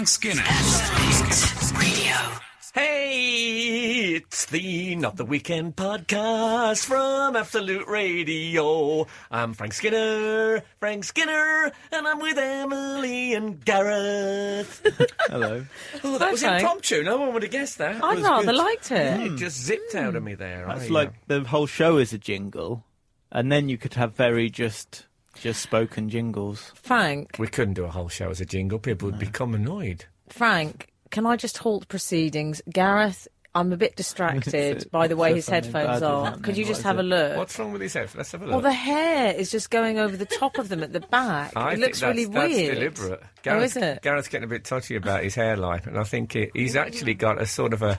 Frank Skinner. Absolute Radio. Hey, it's the Not the Weekend podcast from Absolute Radio. I'm Frank Skinner, and I'm with Emily and Gareth. Hello. Oh, that was Frank. impromptu. No one would have guessed that. I It was rather good. liked it. It just zipped out of me there. That's like the whole show is a jingle, and then you could have very just spoken jingles. Frank, We couldn't do a whole show as a jingle. People would become annoyed. Frank, can I just halt proceedings? Gareth, I'm a bit distracted by the way his something headphones bad are. happening? Could you What just is have a it? look? What's wrong with his head? Let's have a look. Well, the hair is just going over the top of them at the back. I It think looks really that's weird. deliberate. Oh, is it? Gareth's getting a bit touchy about his hairline, and I think he's actually got a sort of well,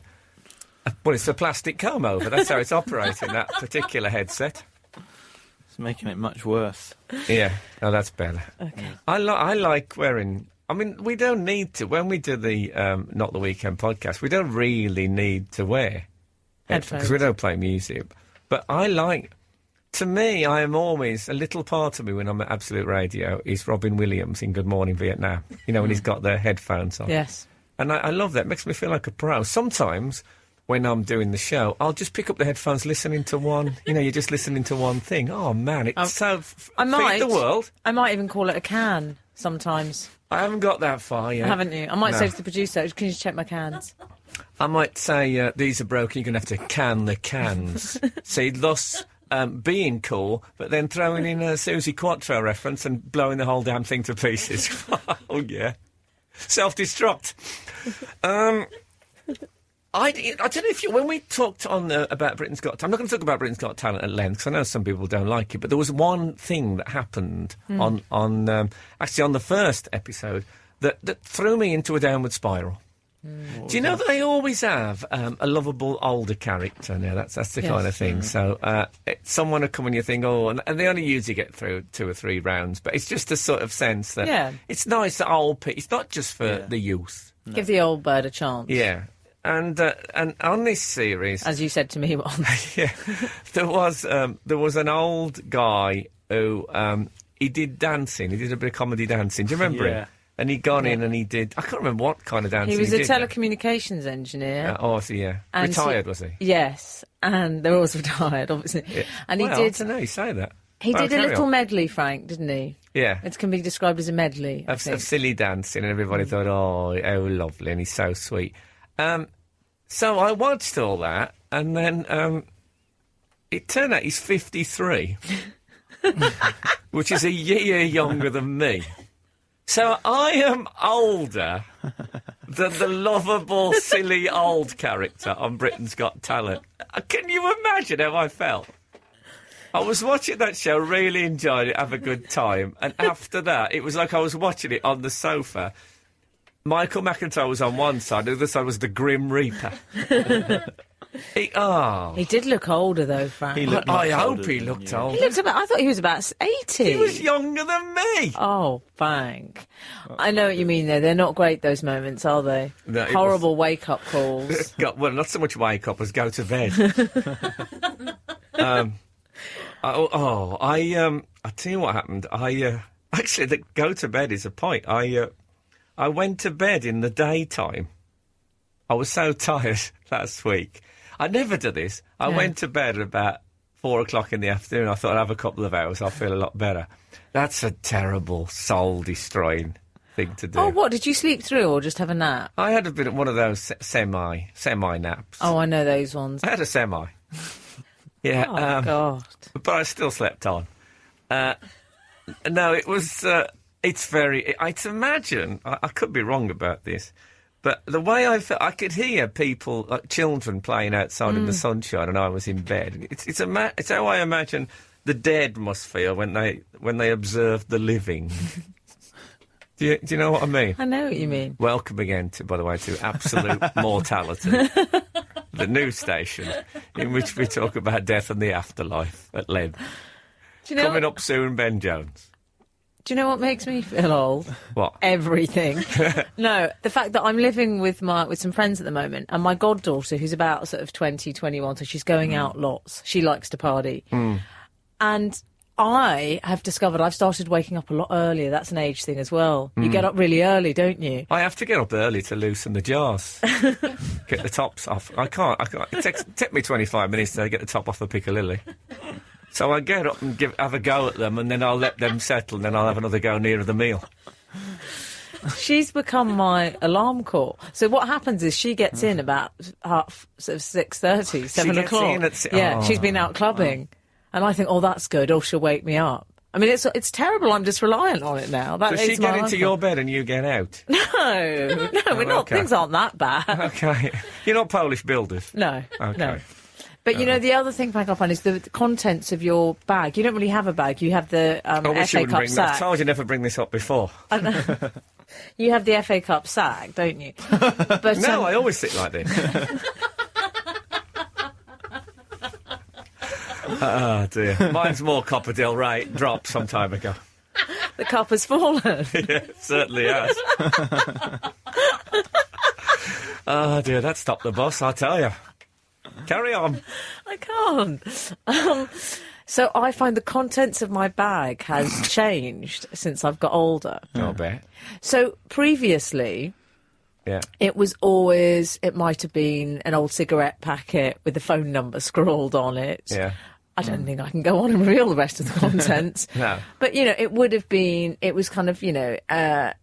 it's a plastic comb over. That's how it's operating, that particular headset. It's making it much worse. Yeah, oh, that's better. Okay. I like wearing... I mean, we don't need to. When we do the Not the Weekend podcast, we don't really need to wear Headphones. because we don't play music. But to me, I am always, a little part of me when I'm at Absolute Radio is Robin Williams in Good Morning Vietnam. You know, when he's got the headphones on. Yes. And I love that. It makes me feel like a pro. Sometimes, when I'm doing the show, I'll just pick up the headphones, listening to one. You know, you're just listening to one thing. Oh, man, it's so... I might. Feed the world. I might even call it a can sometimes. I haven't got that far yet. Haven't you? I might No. say to the producer, can you check my cans? I might say, these are broken, you're going to have to can the cans. See, thus being cool, but then throwing in a Susie Quattro reference and blowing the whole damn thing to pieces. Oh, yeah. Self-destruct. I don't know if when we talked on about Britain's Got... I'm not going to talk about Britain's Got Talent at length, because I know some people don't like it, but there was one thing that happened actually on the first episode that threw me into a downward spiral. Do you know that they always have a lovable older character now? That's the Yes. kind of thing. So someone will come and you think, oh, and they only usually get through 2 or 3 rounds, but it's just a sort of sense that it's nice that old people... It's not just for the youth. Give the old bird a chance. Yeah. And on this series... As you said to me once. yeah, there was an old guy who he did dancing. He did a bit of comedy dancing. Do you remember Yeah. him? And he'd gone in and he did... I can't remember what kind of dancing He was he a did. telecommunications engineer. Was he? Yeah. And Retired, was he? Yes, and they're always retired, obviously. Yeah. And he Well, I did. don't know, you say that. He Well, did a carry little on. medley, Frank, didn't he? Yeah. It can be described as a medley. I Of think. silly dancing, and everybody thought, oh, how lovely, and he's so sweet. So I watched all that, and then it turned out he's 53, which is a year younger than me. So I am older than the lovable, silly old character on Britain's Got Talent. Can you imagine how I felt? I was watching that show, really enjoyed it, have a good time, and after that, it was like I was watching it on the sofa. Michael McIntyre was on one side, the other side was the Grim Reaper. He did look older, though, Frank. He looked I much hope older he than looked you. old. He looked about... I thought he was about 80. He was younger than me. Oh, Frank. I know what you mean, though. They're not great, those moments, are they? No, it Horrible wake-up calls. Well, not so much wake up as go to bed. I tell you what happened. Actually, the go to bed is a point. I went to bed in the daytime. I was so tired last week. I never do this. I went to bed at about 4 o'clock in the afternoon. I thought I'd have a couple of hours. I'll feel a lot better. That's a terrible, soul-destroying thing to do. Oh, what? Did you sleep through or just have a nap? I had a bit of one of those semi naps. Oh, I know those ones. I had a semi. Yeah. Oh, God. But I still slept on. No, it was... it's very... I'd imagine... I could be wrong about this, but the way I felt... I could hear people, like children, playing outside in the sunshine, and I was in bed. It's how I imagine the dead must feel when they observe the living. Do you know what I mean? I know what you mean. Welcome again, by the way, to Absolute Mortality, the news station in which we talk about death and the afterlife at length. Do you know Coming up soon, Ben Jones. Do you know what makes me feel old? What? Everything. No, the fact that I'm living with some friends at the moment, and my goddaughter, who's about sort of 20, 21, so she's going out lots. She likes to party. And I have discovered I've started waking up a lot earlier. That's an age thing as well. You get up really early, don't you? I have to get up early to loosen the jars. Get the tops off. I can't. It takes me 25 minutes to get the top off the Piccalilli. So I get up and have a go at them, and then I'll let them settle, and then I'll have another go nearer the meal. She's become my alarm call. So what happens is she gets in about half, sort of 6:30, 7 gets o'clock. in at Yeah, she's been out clubbing. And I think, oh, that's good. Oh, she'll wake me up. I mean, it's terrible. I'm just reliant on it now. That Does is she my get into life. your bed and you get out? No, we're not. okay. Things aren't that bad. Okay. You're not Polish builders? No, Okay. no. But, you know, the other thing, Frank, I find is the contents of your bag. You don't really have a bag. You have the I wish you FA wouldn't Cup bring that. I sack. told you never bring this up before. You have the FA Cup sack, don't you? But, No, I always sit like this. Oh, dear. Mine's more Copperdale Ray dropped some time ago. the cup has fallen. Yeah, it certainly has. Oh, dear, that stopped the bus, I tell you. Carry on. I can't. So I find the contents of my bag has changed since I've got older. I'll bet. So previously, Yeah. it might have been an old cigarette packet with the phone number scrawled on it. Yeah. I don't think I can go on and reveal the rest of the contents. No. But, you know, it was kind of, you know,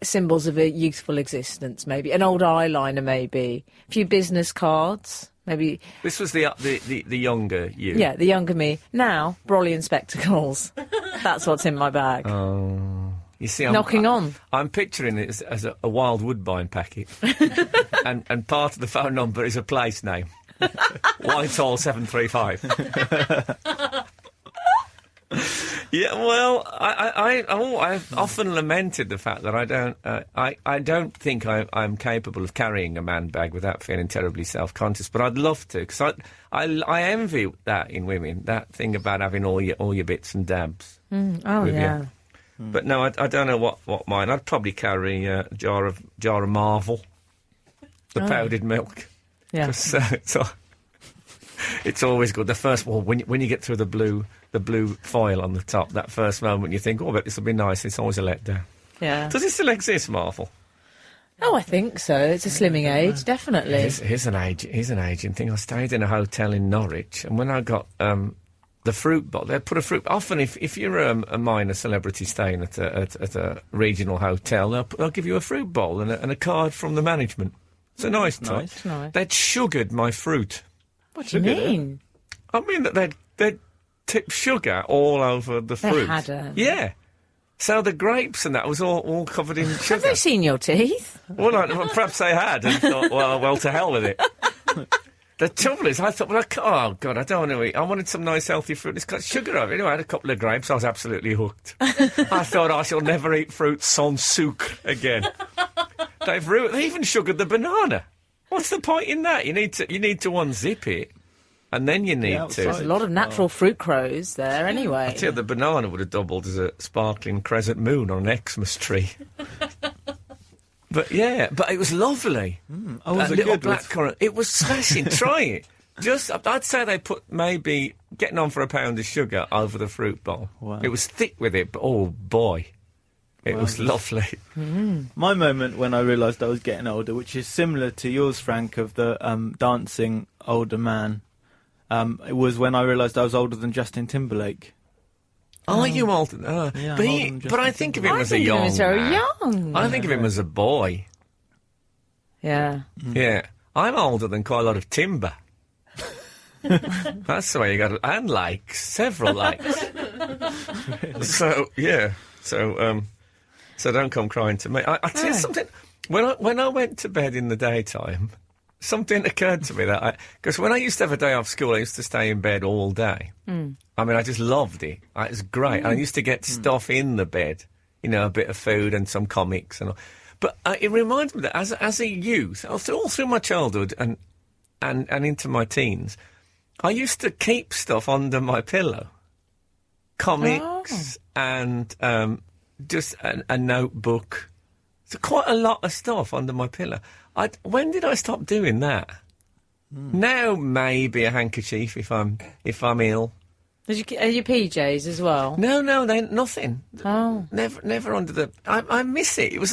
symbols of a youthful existence, maybe. An old eyeliner, maybe. A few business cards, maybe. This was the younger you. Yeah, the younger me. Now, Brollian spectacles. That's what's in my bag. Oh. You see, Knocking on. I'm picturing it as a wild woodbine packet. and part of the phone number is a place name. Whitehall 735. Yeah, well, I've often lamented the fact that I don't think I'm capable of carrying a man bag without feeling terribly self-conscious, but I'd love to, because I envy that in women, that thing about having all your bits and dabs. Oh, with yeah. you. But no, I don't know what mine. I'd probably carry a jar of Marvel, the powdered milk. Yeah. 'Cause, it's always good. The first, well, when you get through the blue foil on the top, that first moment you think, oh, I bet this will be nice. It's always a letdown. Yeah. Does it still exist, Marvel? Oh, I think so. It's a slimming age, definitely. Here's an aging thing. I stayed in a hotel in Norwich, and when I got the fruit bowl, they put a fruit. Often, if you're a minor celebrity staying at a regional hotel, they'll give you a fruit bowl and a card from the management. It's a nice touch. Nice. They'd sugared my fruit. What do you mean? I mean that they'd tip sugar all over the fruit. They had Yeah. So the grapes and that was all covered in sugar. Have they seen your teeth? Well, perhaps they had, and thought, well, to hell with it. The trouble is, I thought, well, oh, God, I don't want to eat. I wanted some nice, healthy fruit. It's got sugar over it. Anyway, I had a couple of grapes. I was absolutely hooked. I thought I shall never eat fruit sans sucre again. They even sugared the banana. What's the point in that? You need to unzip it, and then you need to. There's a lot of natural fruit crows there anyway. Yeah, the banana would have doubled as a sparkling crescent moon on an Xmas tree. But it was lovely. Oh, was That it little good? blackcurrant. It was smashing. Try it. I'd say they put maybe getting on for a pound of sugar over the fruit bowl. Wow. It was thick with it, but oh boy, it was lovely. My moment when I realised I was getting older, which is similar to yours, Frank, of the dancing older man, it was when I realised I was older than Justin Timberlake. Are you older? Yeah, but, I'm older than but I Justin think of him I as a think of him young as very man. young. I think of him as a boy. Yeah. Yeah. I'm older than quite a lot of timber. That's the way you got it. And likes. Several likes. So, yeah. So don't come crying to me. I tell you something. When I went to bed in the daytime, something occurred to me that because when I used to have a day off school, I used to stay in bed all day. I mean, I just loved it. It was great. And I used to get stuff in the bed, you know, a bit of food and some comics and all. But it reminds me that as a youth, all through my childhood and into my teens, I used to keep stuff under my pillow, comics and just a notebook. So quite a lot of stuff under my pillow. When did I stop doing that? Now maybe a handkerchief if I'm ill. Are your PJs as well? No, they nothing. Oh. Never under the... I miss it. It was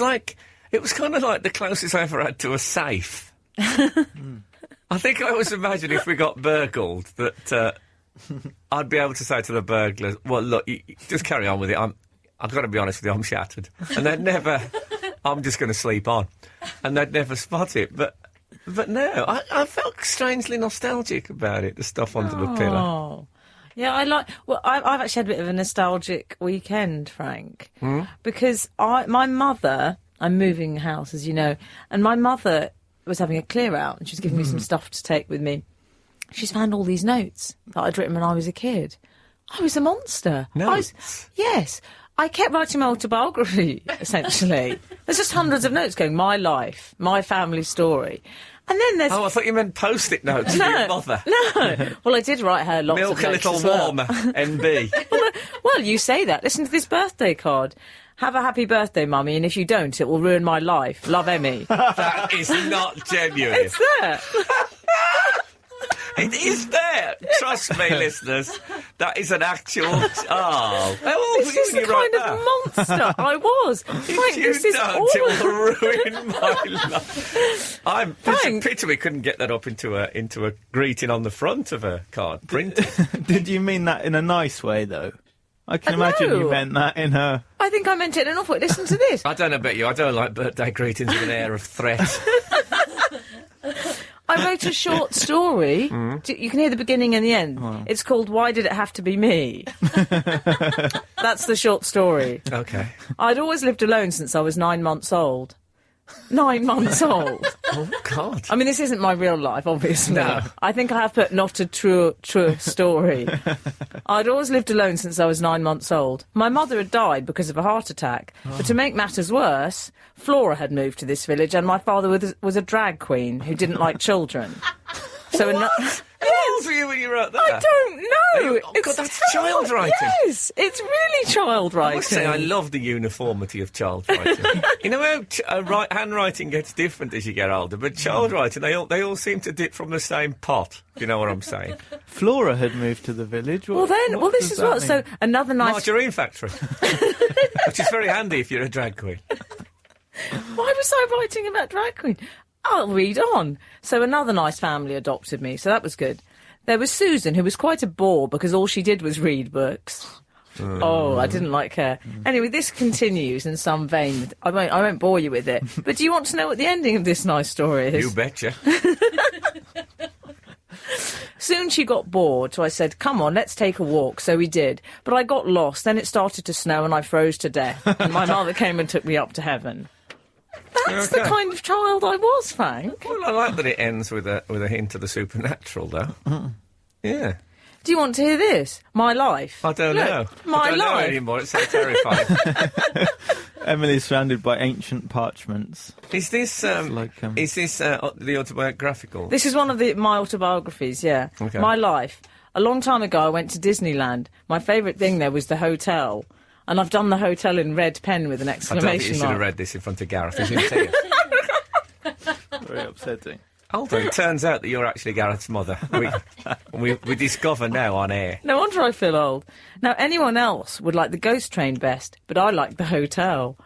kind of like the closest I ever had to a safe. I think I always imagined if we got burgled that I'd be able to say to the burglars, well, look, you just carry on with it. I've got to be honest with you, I'm shattered. And they'd never... I'm just going to sleep on. And they'd never spot it. But no, I felt strangely nostalgic about it, the stuff under the pillow. Oh. Yeah, I've actually had a bit of a nostalgic weekend, Frank. Because my mother... I'm moving house, as you know, and my mother was having a clear out and she was giving me some stuff to take with me. She's found all these notes that I'd written when I was a kid. I was a monster. Notes? Yes. I kept writing my autobiography, essentially. There's just hundreds of notes going, my life, my family story. And then there's... Oh, I thought you meant Post-it notes to your mother. No. Well, I did write her lots Milk of notes a little as well. warmer, NB. Well, you say that. Listen to this birthday card. Have a happy birthday, Mummy, and if you don't, it will ruin my life. Love, Emmy. That is not genuine. It's there. It is there. Trust me, listeners. That is an actual... Oh. How old were This you is when the you wrote kind that? of monster I was. Frank, If this you is don't, awful. it will ruin my life. Frank. Picture we couldn't get that up into a greeting on the front of a card printed. Did you mean that in a nice way, though? I can imagine no. you meant that in a... I think I meant it in an awful way. Listen to this. I don't know about you. I don't like birthday greetings with an air of threat. I wrote a short story. You can hear the beginning and the end. Wow. It's called Why Did It Have to Be Me? That's the short story. Okay. I'd always lived alone since I was 9 months old. 9 months old. Oh, God. I mean, this isn't my real life, obviously. No. I think I have put not a true story. I'd always lived alone since I was 9 months old. My mother had died because of a heart attack. But to make matters worse, Flora had moved to this village and my father was a drag queen who didn't like children. So How old were you when you wrote that? I don't know. Oh, God, that's child writing. Yes, it's really child I writing. must say, I love the uniformity of child writing. You know how handwriting gets different as you get older, but child writing, they all seem to dip from the same pot, if you know what I'm saying. Flora had moved to the village. Well, this does is that what. mean? So another nice. Margarine factory. Which is very handy if you're a drag queen. Why was I writing about drag queen? I'll read on. So another nice family adopted me, so that was good. There was Susan, who was quite a bore because all she did was read books. Oh, I didn't like her. Anyway, this continues in some vein. I won't bore you with it. But do you want to know what the ending of this nice story is? You betcha. Soon she got bored, so I said, come on, let's take a walk. So we did. But I got lost, then it started to snow and I froze to death. And my mother came and took me up to heaven. That's the Okay. kind of child I was, Frank. Well, I like that it ends with a hint of the supernatural, though. Yeah. Do you want to hear this? My life. I don't Look, know. My I don't know life. anymore. It's so terrifying. Emily's surrounded by ancient parchments. Is this the autobiographical? This is one of my autobiographies, yeah. Okay. My life. A long time ago, I went to Disneyland. My favourite thing there was the hotel. And I've done the hotel in red pen with an I don't think you exclamation should mark. have read this in front of Gareth. He's in tears. Very upsetting. Hold on, it turns out that you're actually Gareth's mother. We discover now on air. No wonder I feel old. Now, anyone else would like the ghost train best, but I like the hotel.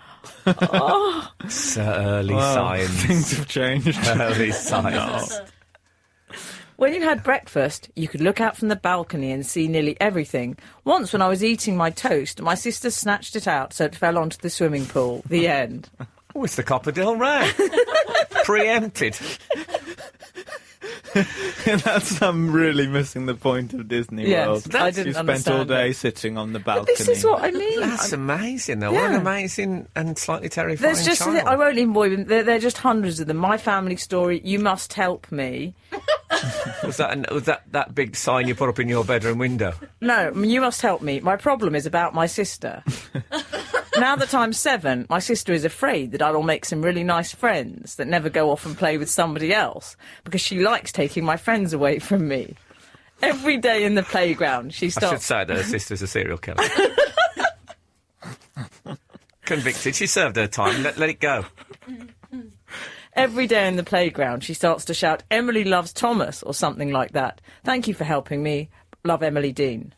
Oh, It's early Wow, science. things have changed. Early science. when you had breakfast, you could look out from the balcony and see nearly everything. Once, when I was eating my toast, my sister snatched it out so it fell onto the swimming pool. The end. Oh, it's the Copperdale Ray. Preempted. That's really missing the point of Disney Yes, World. I You didn't spent all understand day it. sitting on the But balcony. this is what I mean. That's amazing, though. What an Yeah. amazing and slightly terrifying There's just, child. I won't even bore you. There are just hundreds of them. My family story, you must help me. Was that big sign you put up in your bedroom window? No, you must help me. My problem is about my sister. Now that I'm 7, my sister is afraid that I will make some really nice friends that never go off and play with somebody else because she likes taking my friends away from me. Every day in the playground, she I should starts... say that her sister's a serial killer. Convicted. She served her time. Let it go. Every day in the playground, she starts to shout, "Emily loves Thomas," or something like that. Thank you for helping me. Love, Emily Dean.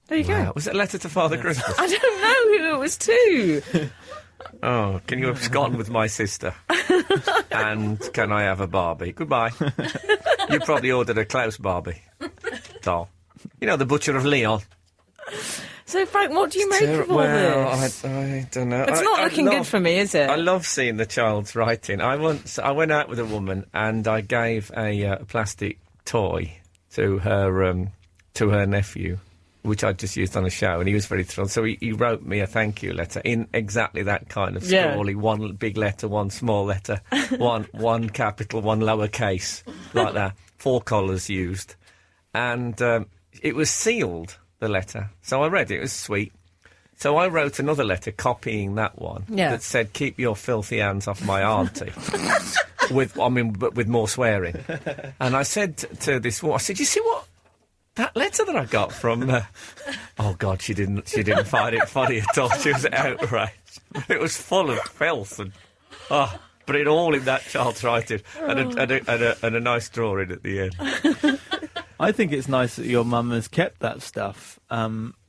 There you Wow. go. Was it a letter to Father Christmas? I don't know who it was to. Oh, can you abscond with my sister? And can I have a Barbie? Goodbye. You probably ordered a Klaus Barbie doll. You know, the Butcher of Leon. So, Frank, what do you make of all this? I don't know. It's not looking good for me, is it? I love seeing the child's writing. I went out with a woman and I gave a plastic toy to her nephew, which I just used on a show, and he was very thrilled. So he wrote me a thank you letter in exactly that kind of scrawly, one big letter, one small letter, one capital, one lowercase, like that. 4 colours used. And it was sealed, the letter. So I read it. It was sweet. So I wrote another letter copying that one that said, keep your filthy hands off my auntie. But with more swearing. And I said to this woman, I said, you see what? That letter that I got from... oh, God, she didn't find it funny at all. She was outraged. It was full of filth and... Oh, but it all in that child's writing. And a nice drawing at the end. I think it's nice that your mum has kept that stuff.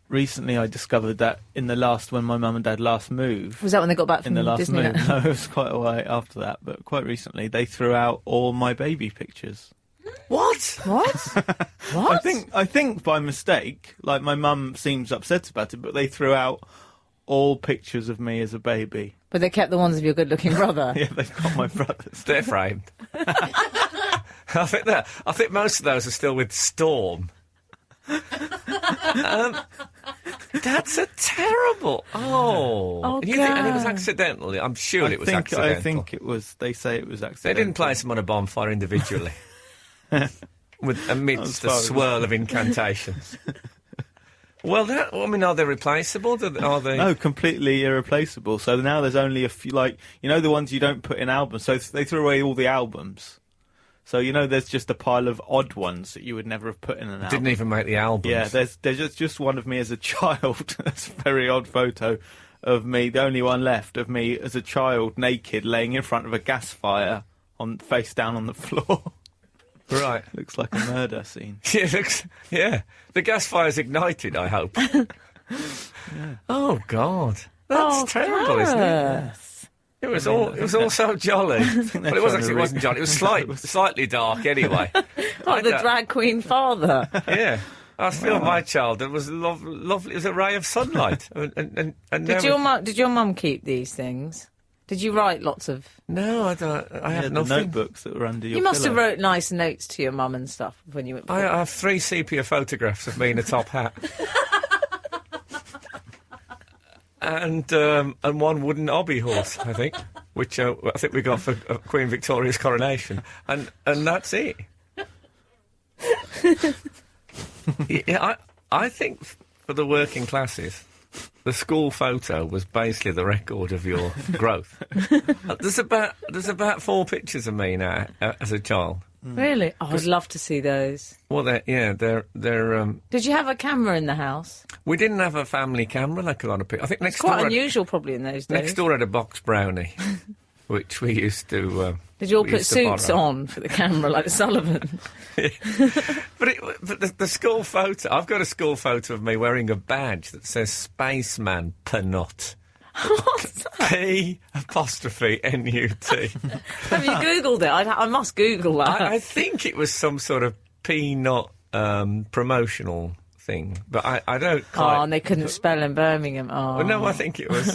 Recently I discovered that when my mum and dad last moved... Was that when they got back from in the last Disneyland? move? No, it was quite a while after that, but quite recently they threw out all my baby pictures. What? What? What? I think by mistake, like my mum seems upset about it, but they threw out all pictures of me as a baby. But they kept the ones of your good-looking brother. Yeah, they've got my brothers. They're framed. I think most of those are still with Storm. That's a terrible... Oh, and it was accidental. I'm sure it was accidental. I think it was... They say it was accidental. They didn't place them on a bonfire individually. Amidst the swirl of incantations. Well, are they replaceable? Are they? No, completely irreplaceable. So now there's only a few, the ones you don't put in albums. So they threw away all the albums. So, there's just a pile of odd ones that you would never have put in an album. Didn't even make the albums. Yeah, there's just one of me as a child. That's a very odd photo of me, the only one left of me as a child, naked, laying in front of a gas fire, face down on the floor. Right. Looks like a murder scene. Yeah. The gas fire's ignited, I hope. Yeah. Oh, God. That's terrible, isn't it? It was all so jolly. Well, it wasn't jolly. It was slightly dark anyway. Like the drag queen father. Yeah. I feel my childhood was lovely. It was a ray of sunlight. And Did your mum keep these things? Did you write lots of... No, I don't. I have nothing. The notebooks that were under your You must pillow. have wrote nice notes to your mum and stuff when you went... I have 3 sepia photographs of me in a top hat. and 1 wooden hobby horse, I think, which I think we got for Queen Victoria's coronation. And that's it. Yeah, I think for the working classes... The school photo was basically the record of your growth. There's about 4 pictures of me now as a child. Really? Oh, I'd love to see those. Well, they're. Did you have a camera in the house? We didn't have a family camera like a lot of people. I think next It's quite door unusual, probably in those days. next door had a box brownie, which we used to. Did you all put suits on for the camera like Sullivan? But the school photo, I've got a school photo of me wearing a badge that says Spaceman Penot. What's that? P''NUT. Have you Googled it? I must Google that. I think it was some sort of peanut promotional thing, but I don't quite... Oh, and they couldn't spell in Birmingham. Oh. Well, no, I think it was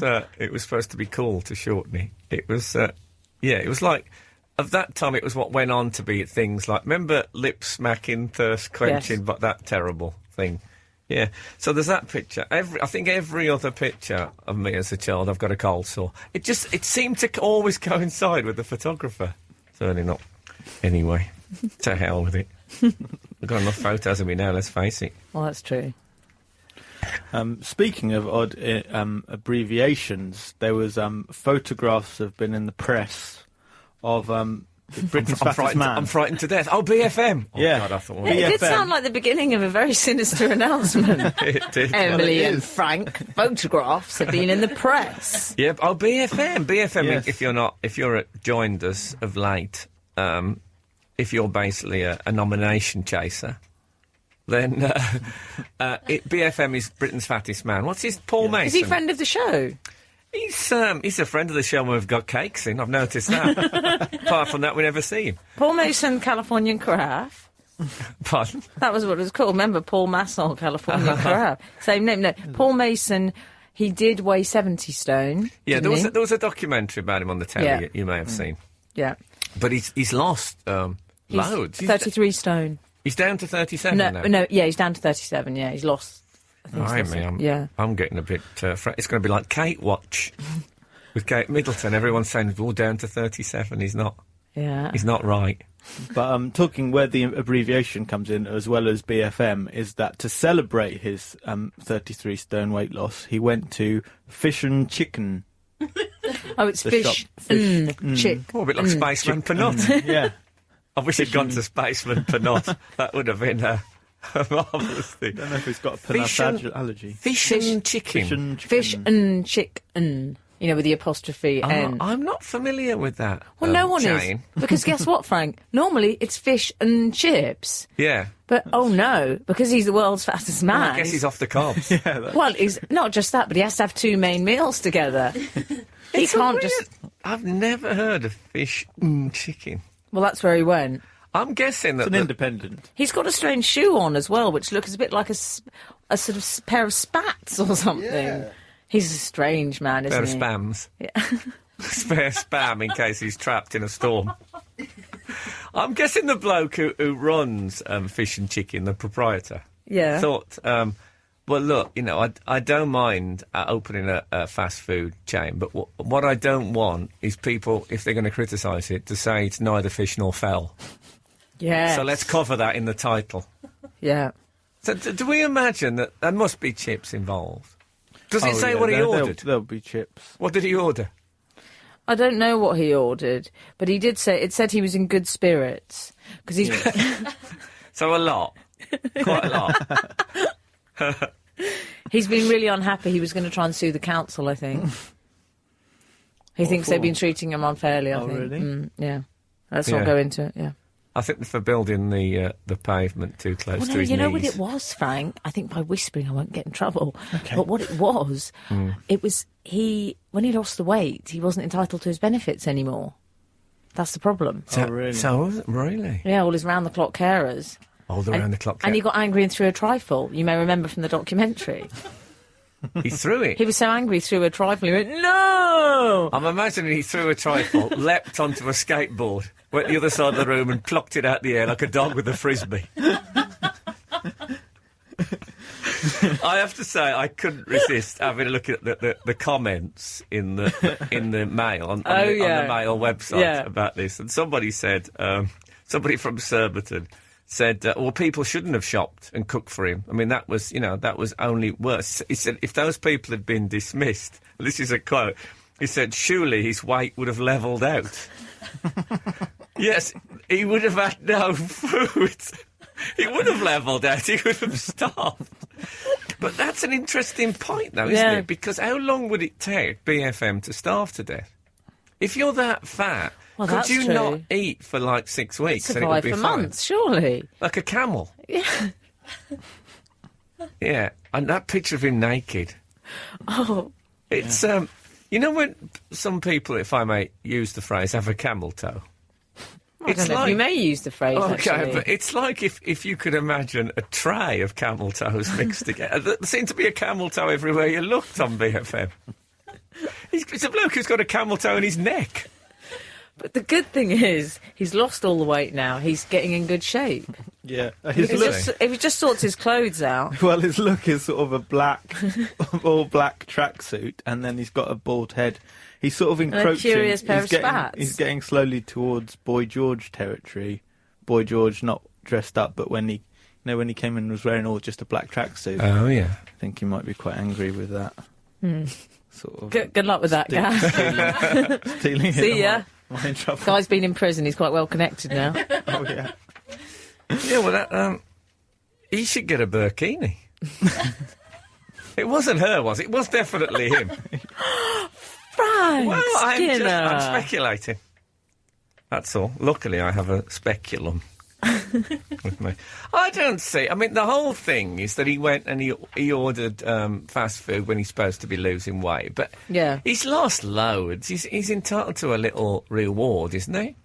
supposed to be cool to shorten it. It was, it was like... Of that time, it was what went on to be things like, remember lip smacking, thirst quenching, Yes. but that terrible thing. Yeah. So there's that picture. I think every other picture of me as a child, I've got a cold sore. It seemed to always coincide with the photographer. Certainly not. Anyway, to hell with it. We've got enough photos of me now, let's face it. Well, that's true. Speaking of odd abbreviations, there was photographs have been in the press of Britain's fattest man. I'm frightened to death. Oh, BFM. Oh, Yeah. God, I thought... It did BFM. sound like the beginning of a very sinister announcement. It did. Emily Well, it and is. Frank, photographs have been in the press. Yeah. Oh, BFM. BFM. Yes. If you're joined us of late, if you're basically a nomination chaser, then BFM is Britain's fattest man. What's his Paul Mason? Is he a friend of the show? He's a friend of the show when we've got cakes in. I've noticed that. Apart from that, we never see him. Paul Mason, Californian Carafe. Pardon? That was what it was called. Remember, Paul Masson, Californian Carafe. Same name. No, Paul Mason, he did weigh 70 stone. Yeah, there was a documentary about him on the telly Yeah. you may have seen. Yeah. But he's lost loads. He's 33 stone. He's down to 37 now. No, yeah, he's down to 37, yeah. He's lost. I think he's lost it. Yeah. I'm getting a bit... it's going to be like Kate Watch with Kate Middleton. Everyone's saying, oh, down to 37. He's not. Yeah. He's not right. But talking where the abbreviation comes in, as well as BFM, is that to celebrate his 33 stone weight loss, he went to Fish and Chicken. Oh, it's The fish shop. Fish. chick. Oh, a bit like Spaceman Penot. Yeah. I wish he'd gone to Spaceman Penot. That would have been a marvellous thing. I don't know if he's got a Fish peanut and- allergy. Fish and chicken. Fish and Fish Chicken. and chicken. You know, with the apostrophe N. I'm not familiar with that. Well, no one Jane. is. Because guess what, Frank? Normally it's fish and chips. Yeah. But, oh no, because he's the world's fattest man. I guess he's off the carbs. Well, he's not just that, but he has to have 2 main meals together. He It's a can't weird- just... I've never heard of fish and chicken. Well, that's where he went. I'm guessing that... It's an independent. He's got a strange shoe on as well, which looks a bit like a sort of pair of spats or something. Yeah. He's a strange man, isn't Pair of he? spams. Yeah. Spare spam in case he's trapped in a storm. I'm guessing the bloke who runs Fish and Chicken, the proprietor, Yeah. thought, well, look, you know, I don't mind opening a fast food chain, but what I don't want is people, if they're going to criticise it, to say it's neither fish nor fell. Yeah. So let's cover that in the title. Yeah. So do we imagine that there must be chips involved? Does it say what he ordered? There'll be chips. What did he order? I don't know what he ordered, but he did say, it said he was in good spirits. Because he's... So a lot. Quite a lot. He's been really unhappy. He was going to try and sue the council, I think. He thinks they've been treating him unfairly, I think. really? Yeah. Let's Yeah. not go into it, yeah. I think for building the pavement too close Well, to no, his you know knees. what it was, Frank? I think by whispering I won't get in trouble. But what it was, it was when he lost the weight, he wasn't entitled to his benefits anymore. That's the problem. So, really? So, really? Yeah, all his round-the-clock carers. All the round the clock. And he got angry and threw a trifle. You may remember from the documentary. He threw it. He was so angry, he threw a trifle. He went, no! I'm imagining he threw a trifle, leapt onto a skateboard, went the other side of the room and plucked it out the air like a dog with a frisbee. I have to say, I couldn't resist having a look at the comments in the Mail on the Mail website about this, and somebody said, somebody from Surbiton said, well, people shouldn't have shopped and cooked for him. I mean, that was only worse. He said, if those people had been dismissed, this is a quote, he said, surely his weight would have levelled out. Yes, he would have had no food. He would have levelled out. He would have starved. But that's an interesting point, though, isn't it? Because how long would it take BFM to starve to death? If you're that fat, Well, could that's you true. not eat for like 6 weeks and it would Survive be for fine? months, surely. Like a camel. Yeah. Yeah, and that picture of him naked. Oh, It's, you know when some people, if I may use the phrase, have a camel toe? I don't know if you may use the phrase, Okay, actually. but it's like if you could imagine a tray of camel toes mixed together. There seemed to be a camel toe everywhere you looked on BFM. It's a bloke who's got a camel toe in his neck. But the good thing is, he's lost all the weight now. He's getting in good shape. Yeah. If he just sorts his clothes out. Well, his look is sort of a black, all black tracksuit, and then he's got a bald head. He's sort of encroaching. curious pair of spats. He's getting slowly towards Boy George territory. Boy George not dressed up, but when he came in and was wearing just a black tracksuit. Oh, yeah. I think he might be quite angry with that. Sort of Good luck with that, Gav. stealing it. See ya. Am I in trouble? Guy's been in prison. He's quite well connected now. Oh, yeah. Yeah, well, that, he should get a burkini. It wasn't her, was it? It was definitely him. Frank Well, Skinner. I'm speculating. That's all. Luckily, I have a speculum. with me. I don't see. I mean, the whole thing is that he went and he ordered fast food when he's supposed to be losing weight, but Yeah. he's lost loads. He's entitled to a little reward, isn't he?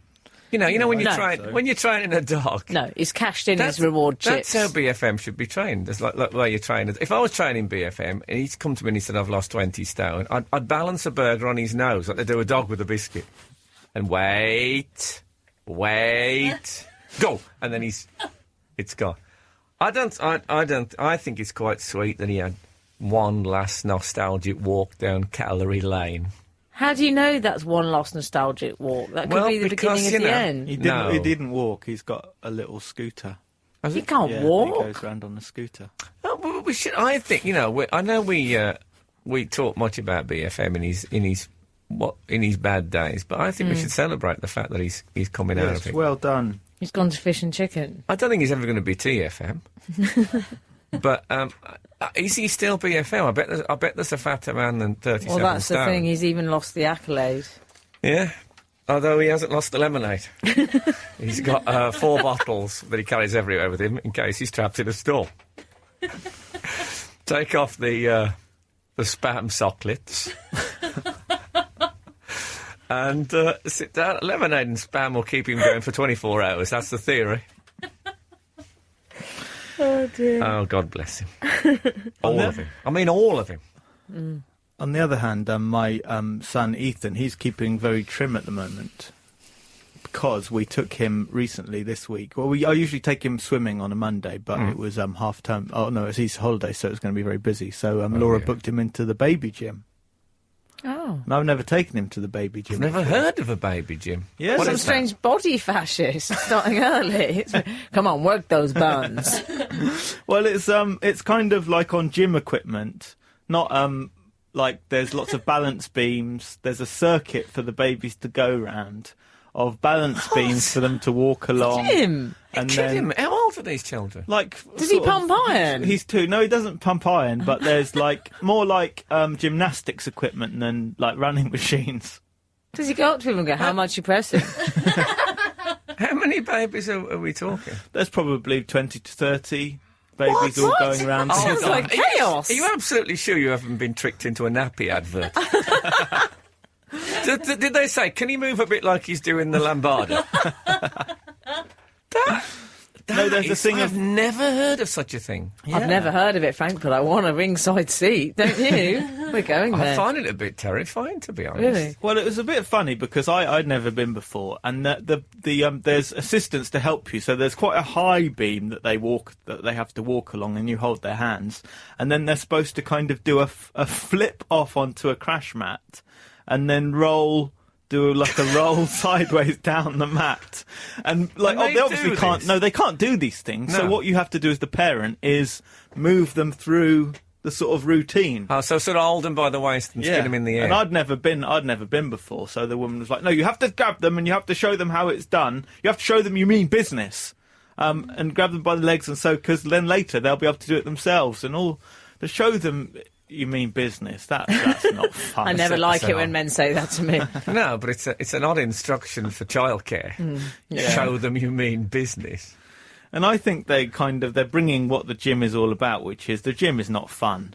You know when you No. train when you're training a dog. No, he's cashed in his reward chips. That's how BFM should be trained. It's like the way you train it. If I was training BFM and he'd come to me and he said, I've lost 20 stone, I'd balance a burger on his nose like they do a dog with a biscuit. And wait, go! And then it's gone. I think it's quite sweet that he had one last nostalgic walk down Calorie Lane. How do you know that's one last nostalgic walk? That could Well, be the because, beginning you of know, the end. He No. didn't walk. He's got a little scooter. He can't Yeah, walk. he goes round on a scooter. Oh, well, we should. I think I know we talk much about BFM in his bad days, but I think we should celebrate the fact that he's coming out Yes, of it. well done. He's gone to fish and chicken. I don't think he's ever going to be TFM, but is he still BFM? I bet there's a fatter man than 37 Well, that's stone. the thing. He's even lost the accolade. Yeah. Although he hasn't lost the lemonade. He's got 4 bottles that he carries everywhere with him in case he's trapped in a store. Take off the spam socklets. And sit down. Lemonade and spam will keep him going for 24 hours. That's the theory. Oh, dear. Oh, God bless him. All of him. I mean, all of him. On the other hand, my son Ethan, he's keeping very trim at the moment because we took him recently this week. Well, I usually take him swimming on a Monday, but it was half term. Oh no, it's Easter holiday, so it's going to be very busy. So Laura yeah. booked him into the baby gym, Oh. and I've never taken him to the baby gym. I've never heard of a baby gym. Yes. What Some is that? strange body fascist starting early. Come on, work those buns. Well, it's kind of like on gym equipment, not like there's lots of balance beams. There's a circuit for the babies to go round of balance beams for them to walk along. Jim, And Kidding then, me. How old are these children? like, does he sort of- pump iron? He's 2. No, he doesn't pump iron, but there's like more like gymnastics equipment than like running machines. Does he go up to him and go, how much you pressing? How many babies are we talking? There's probably 20 to 30 babies What? all going around. Sounds God. like chaos. Are you absolutely sure you haven't been tricked into a nappy advert? Did they say, can he move a bit like he's doing the lambada? No, there's a thing I've of- never heard of such a thing. I've never heard of it, Frank, but I want a ringside seat, don't you? We're going I there. find it a bit terrifying, to be honest. Really? Well, it was a bit funny because I'd never been before, and there's assistants to help you. So there's quite a high beam that they have to walk along, and you hold their hands, and then they're supposed to kind of do a flip off onto a crash mat, and then do like a roll sideways down the mat, and like And they obviously do can't. this? No, they can't do these things. So No. what you have to do as the parent is move them through the sort of routine. Oh, so sort of hold them by the waist and spin them in the air. And I'd never been before, so the woman was like, "No, you have to grab them and you have to show them how it's done. You have to show them you mean business, and grab them by the legs and so because then later they'll be able to do it themselves and all to show them you mean business. That's not fun." I never like so- it when men say that to me. No, but it's an odd instruction for childcare. Show them you mean business. And I think they're bringing what the gym is all about, which is the gym is not fun.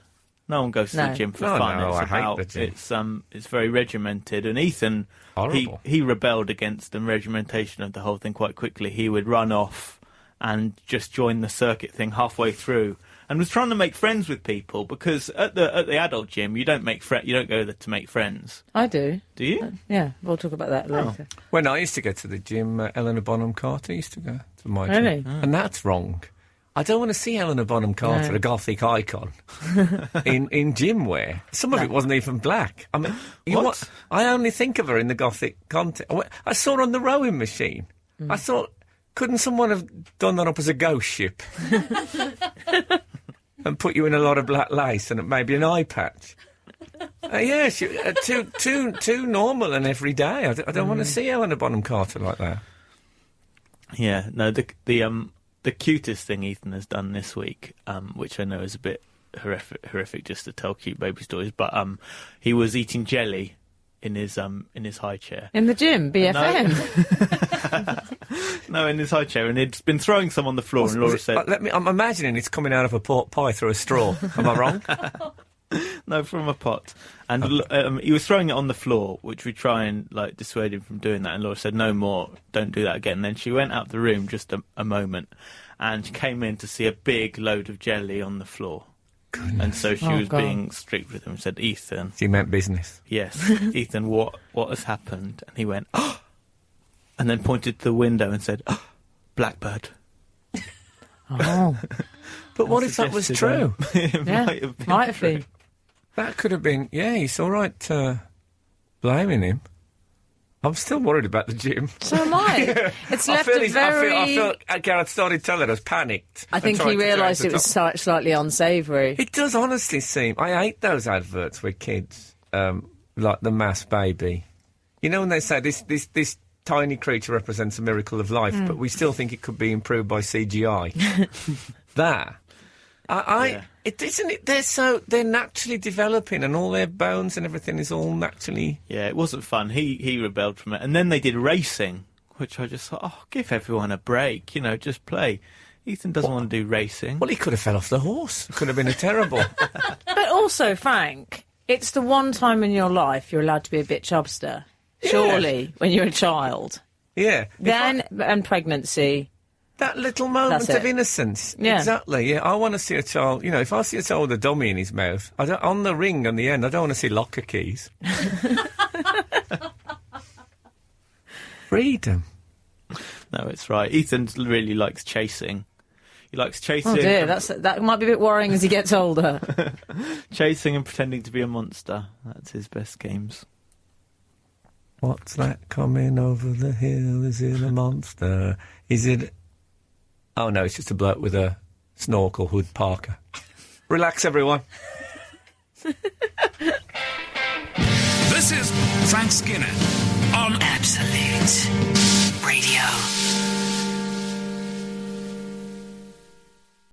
No one goes to No. the gym for No, fun. no, It's I hate about the gym. it's very regimented. And Ethan, Horrible. he rebelled against the regimentation of the whole thing quite quickly. He would run off and just join the circuit thing halfway through, and was trying to make friends with people because at the adult gym you don't you don't go there to make friends, I do. do you? Yeah, we'll talk about that later. When I used to go to the gym, Eleanor Bonham Carter used to go to my Really? gym. And that's wrong. I don't want to see Eleanor Bonham Carter, No. a gothic icon, in gym wear. Some of it wasn't even black. I mean, What? I only think of her in the gothic context. I saw her on the rowing machine. I thought, couldn't someone have done that up as a ghost ship? And put you in a lot of black lace and maybe an eye patch. Yeah, too normal and everyday. I don't want to see Eleanor Bonham Carter like that. Yeah, no. The cutest thing Ethan has done this week, which I know is a bit horrific just to tell cute baby stories, but he was eating jelly in his high chair. In the gym, BFM. No, in his high chair, and he'd been throwing some on the floor, and Laura said... I'm imagining it's coming out of a pork pie through a straw. Am I wrong? No, from a pot. And he was throwing it on the floor, which we try and dissuade him from doing that. And Laura said, "No more, don't do that again." And then she went out the room just a moment, and she came in to see a big load of jelly on the floor. Goodness. And so she was being strict with him and said, "Ethan." She meant business. Yes, Ethan, what has happened? And he went, "Oh," and then pointed to the window and said, "Oh, blackbird." Oh. But what if that was true? It might have been. That could have been, he's all right blaming him. I'm still worried about the gym. So am I. It's left I feel Gareth started telling us, panicked. I think he realised it was slightly unsavoury. It does honestly seem. I hate those adverts with kids, like the mass baby. You know when they say this tiny creature represents a miracle of life, but we still think it could be improved by CGI. It isn't it. They're naturally developing, and all their bones and everything is all naturally. Yeah, it wasn't fun. He rebelled from it, and then they did racing, which I just thought, give everyone a break. Just play. Ethan doesn't want to do racing. Well, he could have fell off the horse. It could have been a terrible. But also, Frank, it's the one time in your life you're allowed to be a bit chubster. Surely, when you're a child. Yeah. And pregnancy. That little moment of innocence. Yeah. Exactly, yeah. I want to see a child, if I see a child with a dummy in his mouth, on the ring on the end, I don't want to see locker keys. Freedom. No, it's right. Ethan really likes chasing. He likes chasing. Oh dear, that might be a bit worrying as he gets older. Chasing and pretending to be a monster. That's his best games. What's that coming over the hill? Is it a monster? Is it... Oh, no, it's just a bloke with a snorkel hood parka. Relax, everyone. This is Frank Skinner on Absolute Radio.